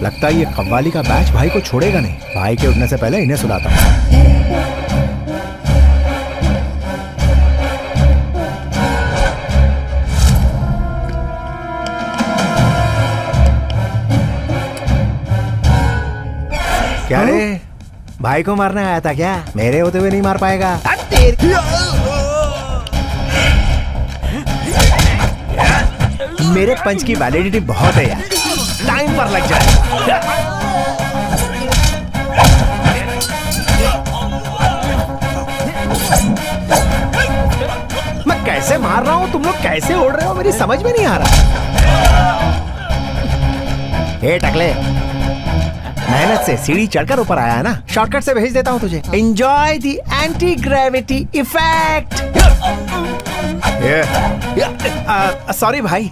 लगता है ये कव्वाली का बैच भाई को छोड़ेगा नहीं। भाई के उठने से पहले इन्हें सुलाता हूँ। क्या रे, भाई को मारने आया था क्या? मेरे होते हुए नहीं मार पाएगा। मेरे पंच की वैलिडिटी बहुत है यार, टाइम पर लग जाए। मैं कैसे मार रहा हूँ, तुम लोग कैसे उड़ रहे हो, मेरी समझ में नहीं आ रहा। हे टकले, मेहनत से सीढ़ी चढ़कर ऊपर आया है ना, शॉर्टकट से भेज देता हूँ तुझे। Enjoy the anti gravity effect. Sorry भाई,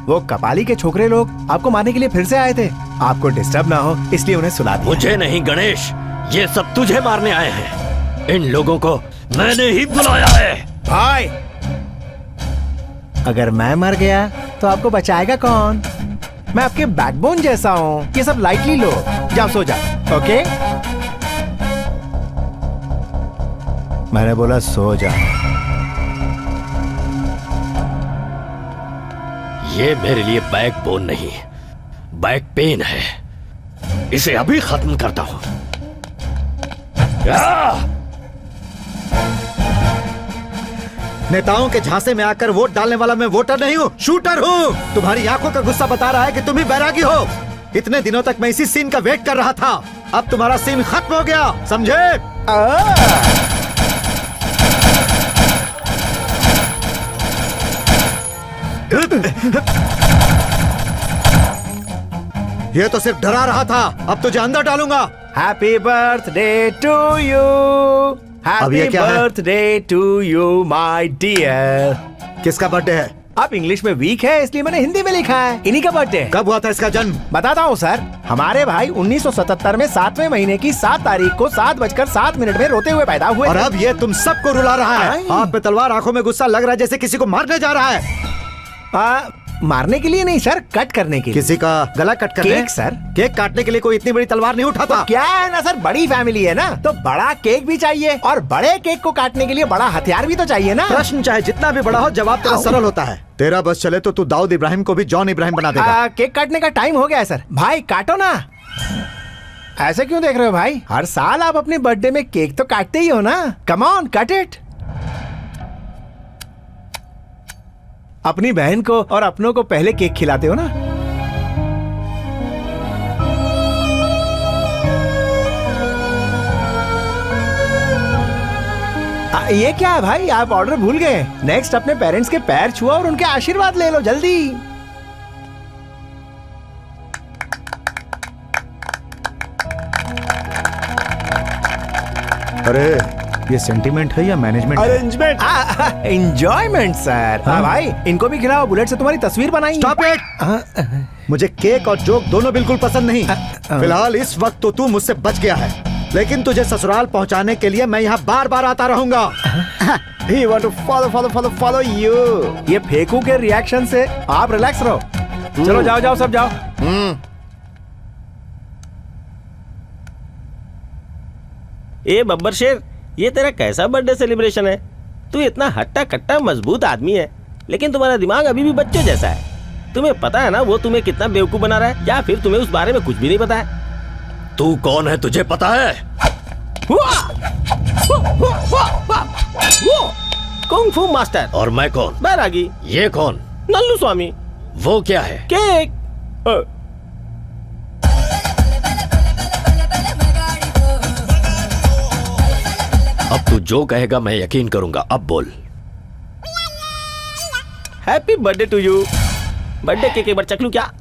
वो कपाली के छोकरे लोग आपको मारने के लिए फिर से आए थे। आपको डिस्टर्ब ना हो इसलिए उन्हें सुला दिया। मुझे नहीं गणेश, ये सब तुझे मारने आए हैं। इन लोगों को मैंने ही बुलाया है। भाई, अगर मैं मर गया तो आपको बचाएगा कौन? मैं आपके बैकबोन जैसा हूँ, ये सब लाइटली लो। जाओ सो जाओ, ओके? मैंने बोला सो जा। ये मेरे लिए बैकबोन नहीं, बैक पेन है। इसे अभी खत्म करता हूँ। नेताओं के झांसे में आकर वोट डालने वाला मैं वोटर नहीं हूँ, शूटर हूँ। तुम्हारी आंखों का गुस्सा बता रहा है कि तुम ही बैरागी हो। इतने दिनों तक मैं इसी सीन का वेट कर रहा था, अब तुम्हारा सीन खत्म हो गया, समझे? ये तो सिर्फ डरा रहा था, अब तुझे अंदर डालूंगा। Happy birthday to you, happy birthday to you my dear. किसका बर्थडे है? आप इंग्लिश में वीक है इसलिए मैंने हिंदी में लिखा है। इन्हीं का बर्थडे। कब हुआ था इसका जन्म? बताता हूँ सर। हमारे भाई 1977 में 7वें महीने की 7 तारीख को 7:07 में रोते हुए पैदा हुए। और अब ये तुम सबको रुला रहा है। हाथ पे तलवार, आंखों में गुस्सा, लग रहा है जैसे किसी को मारने जा रहा है। मारने के लिए नहीं सर, कट करने के लिए। किसी का गला कट करने? Cake sir. केक काटने के लिए कोई इतनी बड़ी तलवार नहीं उठाता। तो क्या है ना सर, बड़ी फैमिली है ना, तो बड़ा केक भी चाहिए और बड़े केक को काटने के लिए बड़ा हथियार भी तो चाहिए ना। प्रश्न चाहे जितना भी बड़ा हो, जवाब तेरा सरल होता है। तेरा बस चले तो तू दाऊद इब्राहिम को भी जॉन इब्राहिम बना देगा। केक काटने का टाइम हो गया है सर। भाई काटो ना। ऐसे क्यों देख रहे हो भाई? हर साल आप अपने बर्थडे में केक तो काटते ही हो ना। Come on, cut it. अपनी बहन को और अपनों को पहले केक खिलाते हो ना। ये क्या है भाई, आप ऑर्डर भूल गए। नेक्स्ट अपने पेरेंट्स के पैर छुआ और उनके आशीर्वाद ले लो जल्दी। अरे ये सेंटिमेंट है या मैनेजमेंट? Arrangement, enjoyment sir. हाँ भाई, इनको भी खिलाओ। बुलेट से तुम्हारी तस्वीर बनाई। Stop it. मुझे केक और जोक दोनों बिल्कुल पसंद नहीं। फिलहाल इस वक्त तो तू मुझसे बच गया है, लेकिन तुझे ससुराल पहुंचाने के लिए मैं यहाँ बार बार आता रहूंगा। He want to follow you। ये फेंकू के रिएक्शन से आप रिलैक्स रहो। चलो जाओ जाओ, सब जाओ। ए बब्बर शेर, ये तेरा कैसा बर्थडे सेलिब्रेशन है? तू इतना हट्टा कट्टा मजबूत आदमी है, लेकिन तुम्हारा दिमाग अभी भी बच्चे जैसा है। तुम्हें पता है ना वो तुम्हें कितना बेवकूफ बना रहा है, या फिर तुम्हें उस बारे में कुछ भी नहीं पता है? तू कौन है तुझे पता है? कुंग फू मास्टर। और मैं कौन? बैरागी। ये कौन? नल्लू स्वामी। वो क्या है? केक। अब तू जो कहेगा मैं यकीन करूंगा। अब बोल। Happy birthday to you. Birthday cake एक बार चख लूं क्या?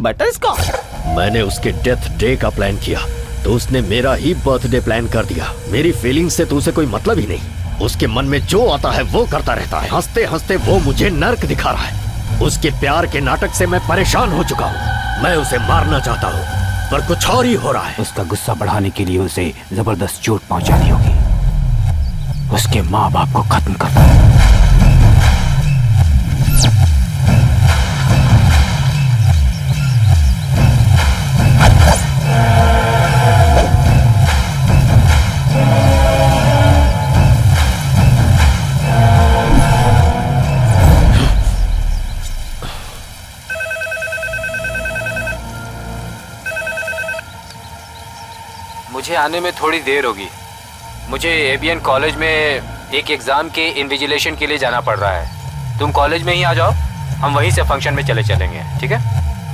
Butterscotch. मैंने उसके डेथ डे का प्लान किया तो उसने मेरा ही बर्थडे प्लान कर दिया। मेरी फीलिंग्स से तो उसे कोई मतलब ही नहीं। उसके मन में जो आता है वो करता रहता है। हंसते हंसते वो मुझे नर्क दिखा रहा है। उसके प्यार के नाटक से मैं परेशान हो चुका हूँ। मैं उसे मारना चाहता हूँ पर कुछ और ही हो रहा है। उसका गुस्सा बढ़ाने के लिए उसे जबरदस्त चोट पहुंचानी होगी। उसके माँ बाप को खत्म करना है। मुझे आने में थोड़ी देर होगी। मुझे एबीएन कॉलेज में एक एग्जाम के इन्विजिलेशन के लिए जाना पड़ रहा है। तुम कॉलेज में ही आ जाओ, हम वहीं से फंक्शन में चलेंगे, ठीक है?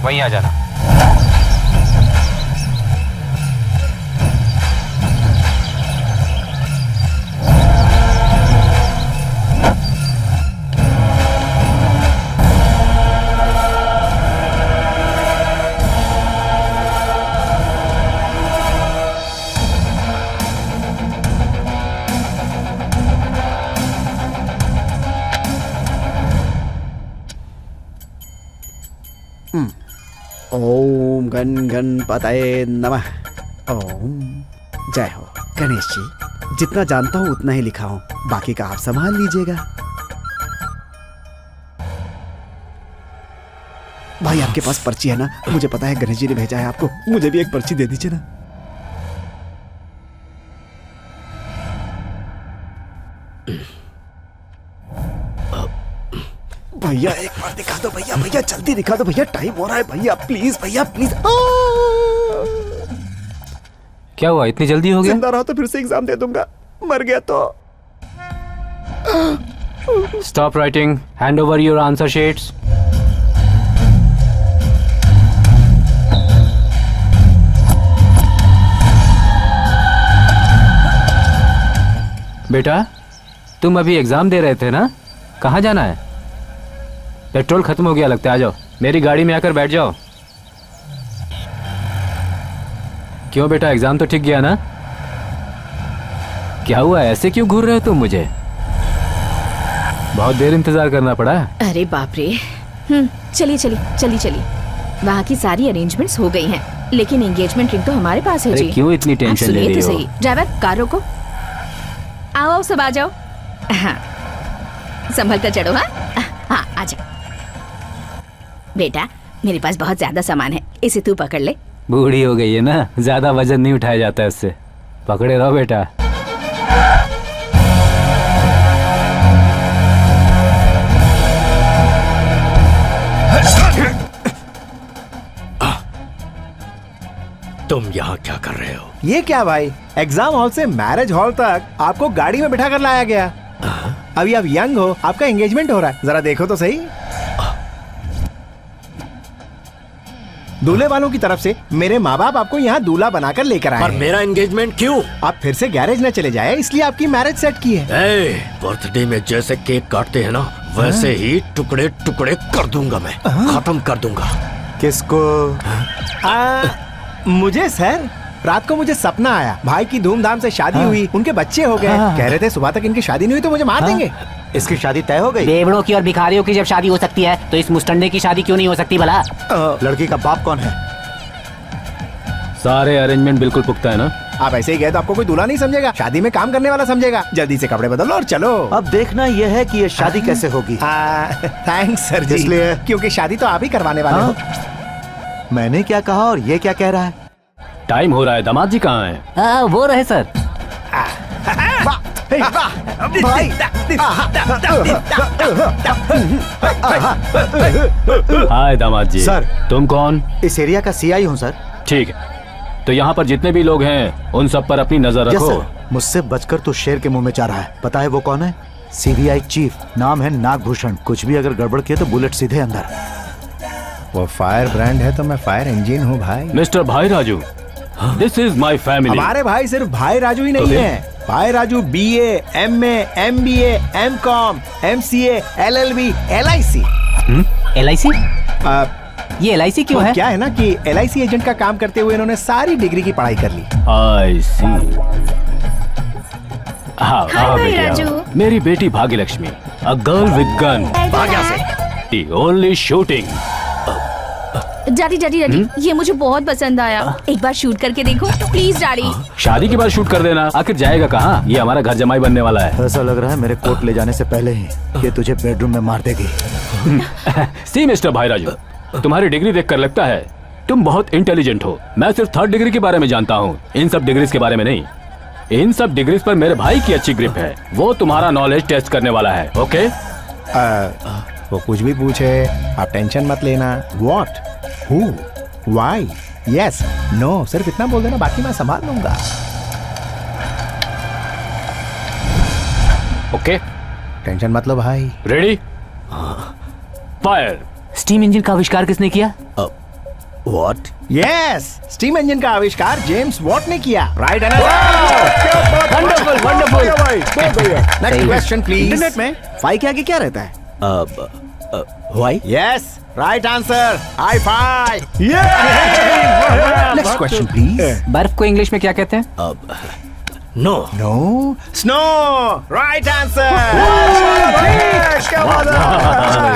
वहीं आ जाना। ओम गण गणपतये नमः। ओम जय हो गणेश जी। जितना जानता हूँ उतना ही लिखा हूँ, बाकी का आप संभाल लीजिएगा। भाई आपके पास पर्ची है ना? मुझे पता है गणेश जी ने भेजा है आपको, मुझे भी एक पर्ची दे दीजिए ना। भैया एक बार दिखा दो भैया, भैया जल्दी दिखा दो भैया, टाइम हो रहा है भैया, प्लीज भैया प्लीज। क्या हुआ, इतनी जल्दी हो गया? जिंदा रहा तो फिर से एग्जाम दे दूंगा, मर गया तो। Stop writing, hand over your answer sheets. बेटा तुम अभी एग्जाम दे रहे थे ना, कहाँ जाना है? पेट्रोल खत्म हो गया लगता है, आ जाओ मेरी गाड़ी में आकर बैठ जाओ। क्यों बेटा, एग्जाम तो ठीक गया ना? क्या हुआ, ऐसे क्यों घूर रहे हो तुम मुझे? बहुत देर इंतजार करना पड़ा। अरे बाप रे। चलिए चलिए चलिए चलिए, वहाँ की सारी अरेंजमेंट्स हो गई हैं, लेकिन एंगेजमेंट रिंग तो हमारे पास है जी। क्यों इतनी टेंशन ले रही हो? सही ड्राइवर, कार रोको। आओ सब आ जाओ। हाँ संभल कर चढ़ो। हाँ आ जाओ बेटा, मेरे पास बहुत ज्यादा सामान है, इसे तू पकड़ ले। बूढ़ी हो गई है ना, ज्यादा वजन नहीं उठाया जाता है उससे। पकड़े रहो बेटा। तुम यहाँ क्या कर रहे हो? ये क्या भाई, एग्जाम हॉल से मैरिज हॉल तक आपको गाड़ी में बिठा कर लाया गया। अभी आप यंग हो, आपका एंगेजमेंट हो रहा है, जरा देखो तो सही। दूल्हे वालों की तरफ से मेरे माँ बाप आपको यहाँ दूल्हा बनाकर लेकर आए। पर मेरा एंगेजमेंट क्यों? आप फिर से गैरेज न चले जाए, इसलिए आपकी मैरिज सेट की है। बर्थडे में जैसे केक काटते हैं ना, वैसे ही टुकड़े टुकड़े कर दूंगा मैं, खत्म कर दूंगा। किसको? मुझे सर, रात को मुझे सपना आया, भाई की धूमधाम से शादी हुई, उनके बच्चे हो गए। कह रहे थे सुबह तक इनकी शादी नहीं हुई तो मुझे मार देंगे। इसकी शादी तय हो गई? बेवड़ों की और भिखारियों की जब शादी हो सकती है तो इस मुस्टंडे की शादी क्यों नहीं हो सकती भला? लड़की का बाप कौन है? सारे अरेंजमेंट बिल्कुल पुख्ता है ना? आप ऐसे ही गए तो आपको कोई दूल्हा नहीं समझेगा, शादी में काम करने वाला समझेगा। जल्दी से कपड़े बदलो और चलो। अब देखना यह है कि ये शादी कैसे होगी। थैंक्स सर जी। इसलिए क्योंकि शादी तो आप ही करवाने वाले हो। मैंने क्या कहा और ये क्या कह रहा है? टाइम हो रहा है, दामाद जी कहाँ हैं? वो रहे सर। भाई हाय दामाद जी। सर। तुम कौन? इस एरिया का सीआई हूँ सर। ठीक है, तो यहाँ पर जितने भी लोग हैं उन सब पर अपनी नजर रखो। मुझसे बचकर तो शेर के मुंह में जा रहा है। पता है वो कौन है? सीबीआई चीफ, नाम है नागभूषण। कुछ भी अगर गड़बड़ किया तो बुलेट सीधे अंदर। वो फायर ब्रांड है तो मैं फायर इंजन हूँ भाई। मिस्टर भाई Raju, this is my family. हमारे भाई सिर्फ भाई राजू ही नहीं है। भाई Raju BA, MA, MBA, MCOM, MCA, LLB, LIC। LIC? ये LIC क्यों है? क्या है ना कि LIC एजेंट का काम करते हुए इन्होंने सारी डिग्री की पढ़ाई कर ली। I see। हाँ भाई राजू। मेरी बेटी Bhagyalakshmi, a girl with gun। भाग्या से। The only shooting। Daddy daddy daddy, ये मुझे बहुत पसंद आया, एक बार शूट करके देखो प्लीज डैडी। शादी के बाद शूट कर देना, आखिर जाएगा कहाँ? ये हमारा घर जमाई बनने वाला है। ऐसा लग रहा है मेरे कोर्ट ले जाने से पहले ही ये तुझे बेडरूम में मार देगी। सी मिस्टर भाई राजू, तुम्हारी डिग्री देखकर लगता है तुम बहुत इंटेलिजेंट हो। मैं सिर्फ 3rd डिग्री के बारे में जानता हूँ, इन सब डिग्रीज के बारे में नहीं। इन सब डिग्रीज पर मेरे भाई की अच्छी ग्रिप है, वो तुम्हारा नॉलेज टेस्ट करने वाला है। ओके? वो कुछ भी पूछे, आप टेंशन मत लेना। What? Who? Why yes no सिर्फ इतना बोल देना, बाकी मैं संभाल लूंगा। ओके टेंशन मत लो भाई। Ready fire. स्टीम इंजन का आविष्कार किसने किया? व्हाट? यस स्टीम इंजन का आविष्कार जेम्स वॉट ने किया। Right wonderful wonderful. Next question please. Internet में फाई के आगे क्या रहता है? Why? Yes right answer high five. Next question please. बर्फ को इंग्लिश में क्या कहते हैं? No. No snow. Right answer.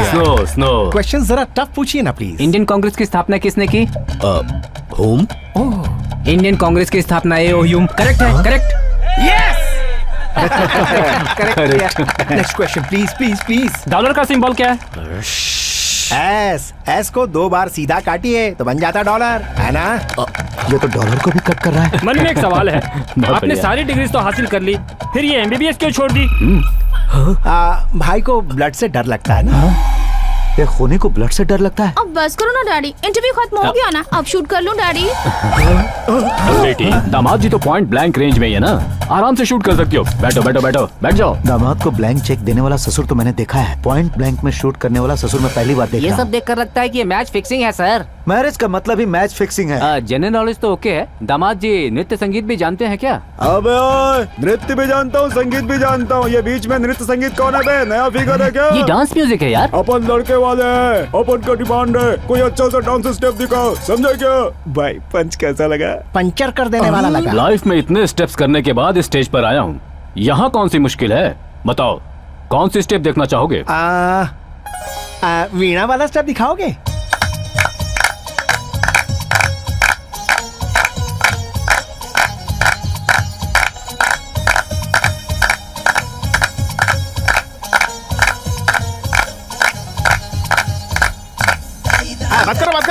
Snow snow. Question जरा टफ पूछिए ना प्लीज। इंडियन कांग्रेस की स्थापना किसने की? होम। इंडियन कांग्रेस की स्थापना एओह्यूम। करेक्ट है, correct. Correct. Next question please please please. Dollar का सिंबल क्या है? एस एस को 2 बार सीधा काटिए तो बन जाता डॉलर, है ना? ये तो डॉलर को भी कट कर रहा है। मन में एक सवाल है, आपने बढ़िया। सारी डिग्रीज तो हासिल कर ली, फिर ये एमबीबीएस क्यों छोड़ दी? भाई को ब्लड से डर लगता है ना। ये खोने को ब्लड से डर लगता है। अब बस करो ना डैडी, इंटरव्यू खत्म हो गया ना, अब शूट कर लूं डैडी। बेटी दामाद जी तो पॉइंट ब्लैंक रेंज में ही है ना, आराम से शूट कर सकती हो। बैठो बैठो बैठो बैठ जाओ। दामाद को ब्लैंक चेक देने वाला ससुर तो मैंने देखा है, पॉइंट ब्लैंक में शूट करने वाला ससुर मैं पहली बार देख ये रहा सब हूँ। देखकर लगता है कि ये मैच फिक्सिंग है सर। मैरिज का मतलब ही मैच फिक्सिंग है। जनरल नॉलेज तो ओके है। दामाद जी नृत्य संगीत भी जानते हैं क्या? अबे ओए, नृत्य भी जानता हूँ, संगीत भी जानता हूँ। ये बीच में नृत्य संगीत कौन है बे? नया फिगर है क्या? ये डांस म्यूजिक है यार। अपन लड़के वाले हैं, अपन का डिमांड है, कोई अच्छा सा डांस स्टेप दिखाओ, समझे क्या? भाई पंच कैसा लगा? पंचर कर देने वाला लगा। लाइफ में इतने स्टेप्स करने के बाद स्टेज पर आया हूँ, यहाँ कौन सी मुश्किल है बताओ? कौन सी स्टेप देखना चाहोगे? वीणा वाला स्टेप दिखाओगे?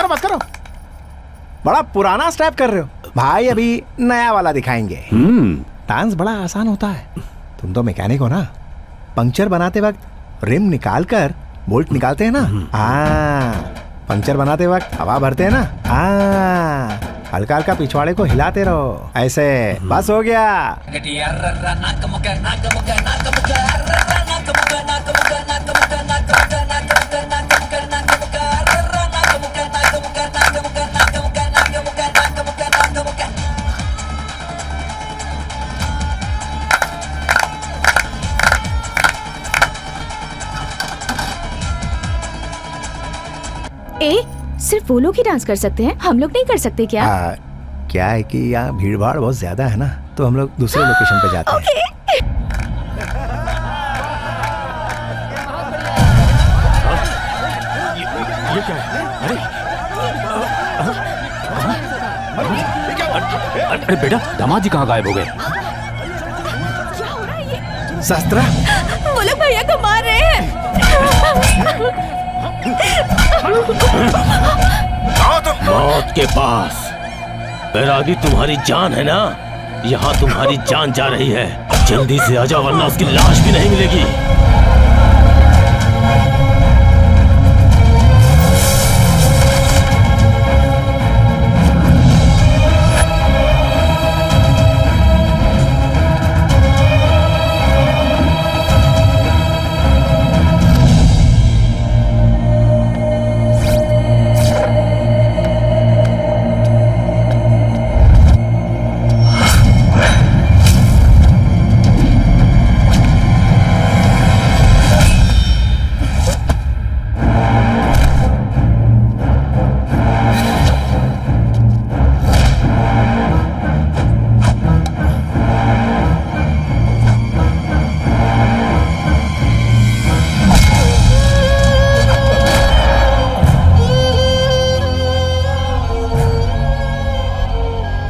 मत करो बड़ा पुराना स्टेप कर रहे हो भाई, अभी नया वाला दिखाएंगे। डांस बड़ा आसान होता है, तुम तो मैकेनिक हो ना। पंक्चर बनाते वक्त रिम निकाल कर बोल्ट निकालते हैं ना। पंक्चर बनाते वक्त हवा भरते हैं ना। हल्का हल्का पिछवाड़े को हिलाते रहो ऐसे, बस हो गया। सिर्फ वो लोग ही डांस कर सकते हैं, हम लोग नहीं कर सकते क्या? क्या है कि यहाँ भीड़ भाड़ बहुत ज्यादा है ना, तो हम लोग दूसरे लोकेशन पे जाते हैं। ये क्या है? अरे बेटा दामाद जी कहाँ गायब हो गए? शस्त्रा वो लोग भैया को मार रहे हैं। मौत के पास बैरागी तुम्हारी जान है ना, यहाँ तुम्हारी जान जा रही है। जल्दी से आ जाओ वरना उसकी लाश भी नहीं मिलेगी।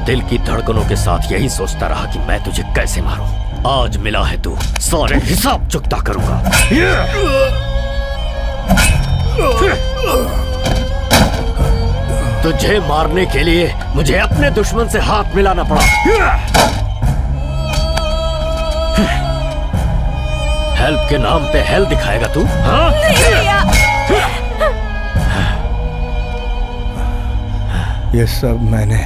दिल की धड़कनों के साथ यही सोचता रहा कि मैं तुझे कैसे मारूं। आज मिला है तू, सारे हिसाब चुकता करूंगा। तुझे मारने के लिए मुझे अपने दुश्मन से हाथ मिलाना पड़ा। हेल्प के नाम पे हेल्प दिखाएगा तू? हाँ? ये सब मैंने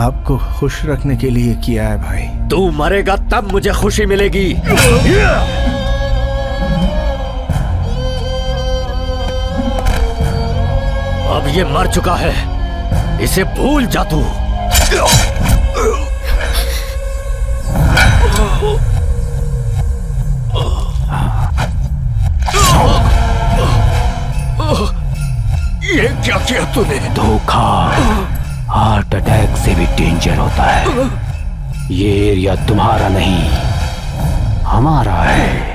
आपको खुश रखने के लिए किया है भाई। तू मरेगा तब मुझे खुशी मिलेगी। अब ये मर चुका है, इसे भूल जा तू। ये क्या किया तूने? धोखा हार्ट अटैक से भी डेंजर होता है। ये एरिया तुम्हारा नहीं, हमारा है।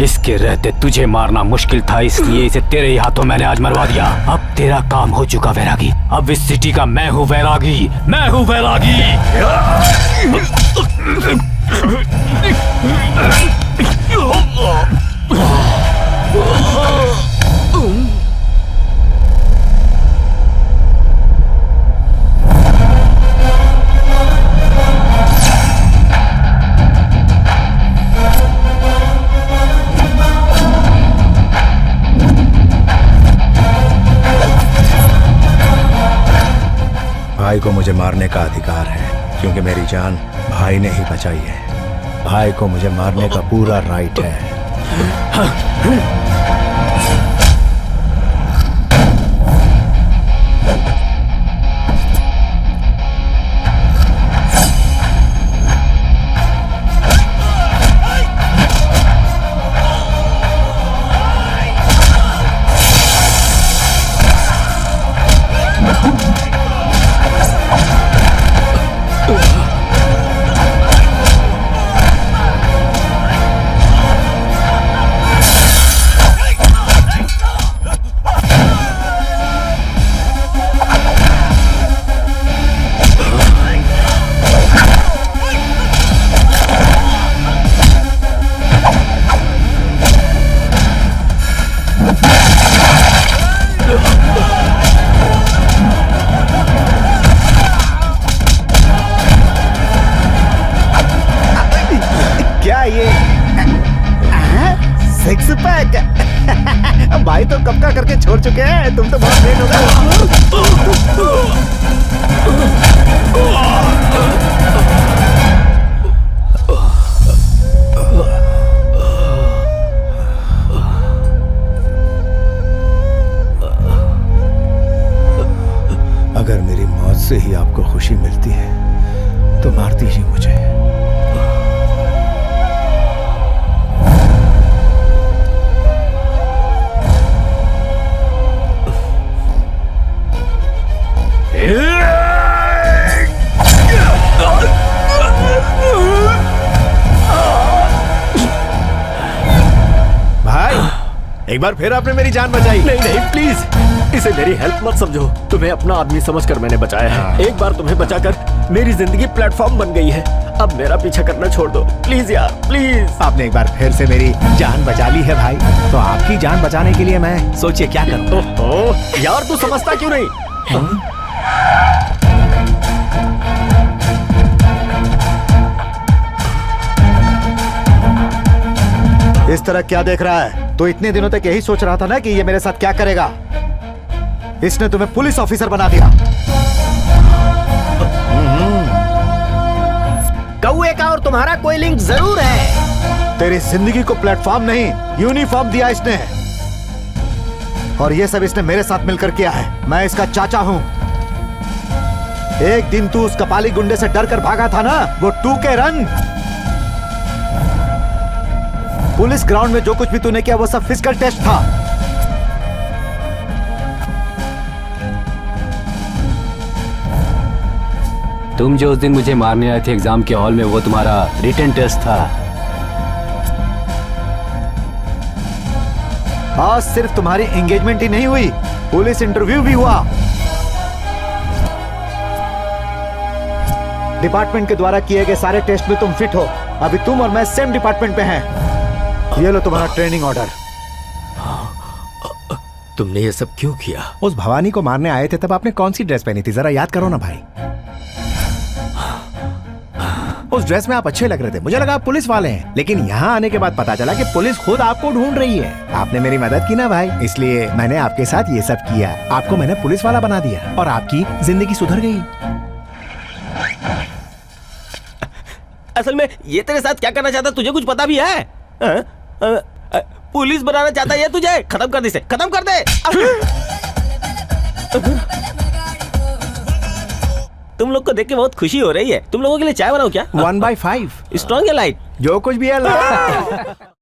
इसके रहते तुझे मारना मुश्किल था, इसलिए इसे तेरे ही हाथों मैंने आज मरवा दिया। अब तेरा काम हो चुका वैरागी। अब इस सिटी का मैं हूँ वैरागी, मैं हूँ वैरागी। भाई को मुझे मारने का अधिकार है, क्योंकि मेरी जान भाई ने ही बचाई है। भाई को मुझे मारने का पूरा राइट है। सिक्स पैक भाई तो कब का करके छोड़ चुके हैं, तुम तो बहुत लेट हो गए। अगर मेरी मौत से ही आपको खुशी मिलती है तो मार दीजिए मुझे। भाई एक बार फिर आपने मेरी जान बचाई। नहीं नहीं प्लीज, इसे मेरी हेल्प मत समझो। तुम्हें अपना आदमी समझकर मैंने बचाया है। एक बार तुम्हें बचाकर मेरी जिंदगी प्लेटफॉर्म बन गई है। अब मेरा पीछा करना छोड़ दो प्लीज यार, प्लीज। आपने एक बार फिर से मेरी जान बचा ली है भाई, तो आपकी जान बचाने के लिए मैं सोचिए क्या करूं। ओह यार, तू समझता क्यों नहीं? इस तरह क्या देख रहा है? तो इतने दिनों तक यही सोच रहा था ना कि ये मेरे साथ क्या करेगा। इसने तुम्हें पुलिस ऑफिसर बना दिया। कौए का और तुम्हारा कोई लिंक जरूर है। तेरी जिंदगी को प्लेटफॉर्म नहीं, यूनिफॉर्म दिया इसने। और ये सब इसने मेरे साथ मिलकर किया है। मैं इसका चाचा हूं। एक दिन तू उस कपाली गुंडे से डर कर भागा था ना, वो 2K रन। पुलिस ग्राउंड में जो कुछ भी तूने किया वो सब फिजिकल टेस्ट था। तुम जो उस दिन मुझे मारने आए थे एग्जाम के हॉल में, वो तुम्हारा रिटन टेस्ट था। आज सिर्फ तुम्हारी एंगेजमेंट ही नहीं हुई, पुलिस इंटरव्यू भी हुआ। डिपार्टमेंट के द्वारा किए गए सारे टेस्ट में तुम फिट हो। अभी तुम और मैं सेम डिपार्टमेंट पे हैं। ये लो तुम्हारा ट्रेनिंग ऑर्डर। तुमने ये सब क्यों किया? उस भवानी को मारने आए थे तब आपने कौन सी ड्रेस पहनी थी, जरा याद करो ना भाई। उस ड्रेस में आप अच्छे लग रहे थे, मुझे लगा आप पुलिस वाले हैं, लेकिन यहाँ आने के बाद पता चला कि पुलिस खुद आपको ढूंढ रही है। आपने मेरी मदद की ना भाई, इसलिए मैंने आपके साथ ये सब किया। आपको मैंने पुलिस वाला बना दिया और आपकी जिंदगी सुधर गई। असल में ये तेरे साथ क्या करना चाहता तुझे कुछ पता भी है? पुलिस बनाना चाहता है ये तुझे? खत्म कर दे इसे, खत्म कर दे। तुम लोग को देख के बहुत खुशी हो रही है। तुम लोगों के लिए चाय बनाऊं क्या? 1/5 स्ट्रॉन्ग या लाइट? जो कुछ भी है ला।